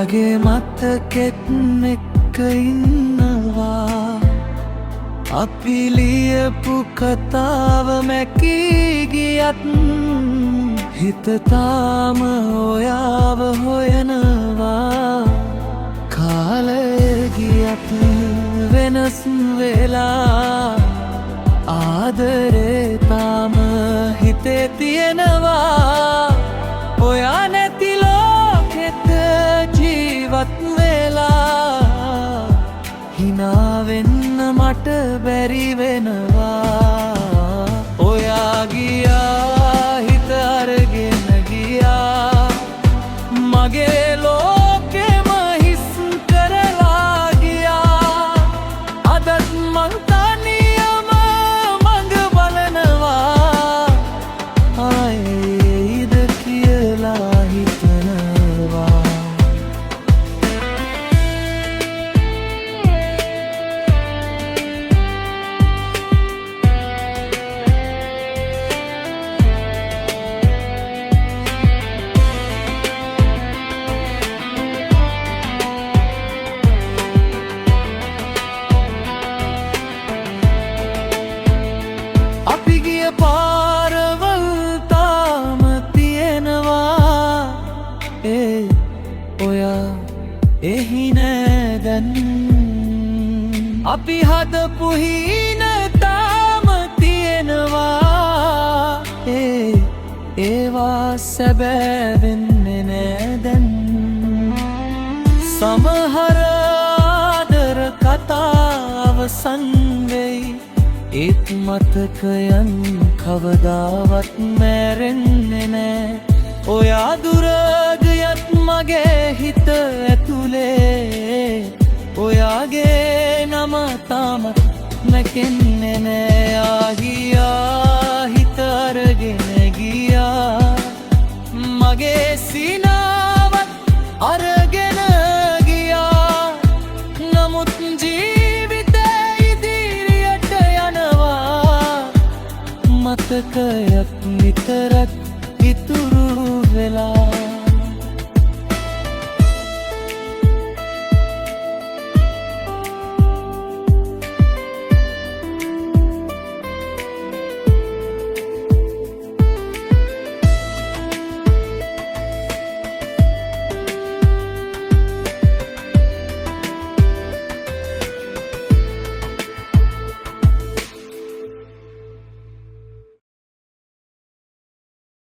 මගේ මතකෙත් එක්ක ඉන්නවා අපි ලියපු කතාව මැකී ගියත් හිත තාම ඔයාව හොයනවා කාලය ගියත් වෙනස් වෙලා ආදරේ තාම හිතේ තියෙනවා ඔයා නැති ලෝකෙට ජීවත් වෙලා හිනා වෙන්න මට බැරි වෙනවා ඔයා ගියා හිත අරගෙන ගියා මගේ ලෝකෙම හිස් කරලා ගියා අදත් මං තනියම මඟ බලනවා ආයේද කියලා හිතනවා පාරවල් තාම තියෙනවා ඔයා එහි නෑ දැන් අපි හදපු හීන තාම තියෙනවා ඒවා සැබෑ වෙන්නේ නෑ දැන් සමහර ආදර කතාව සංවෙයි ඒත් මතකයන් කවදාවත් මැරෙන්නේ නෑ ඔයා දුර ගියත් මගේ හිත ඇතුලේ ඔයාගේ නම තාමත් නැකෙන්නේ නෑ ආගියා හිත අරගෙන ගියා මගේ සිනාවත් අරගෙන ගියා නමුත් මතකයක් විතරක් ඉතුරු වෙලා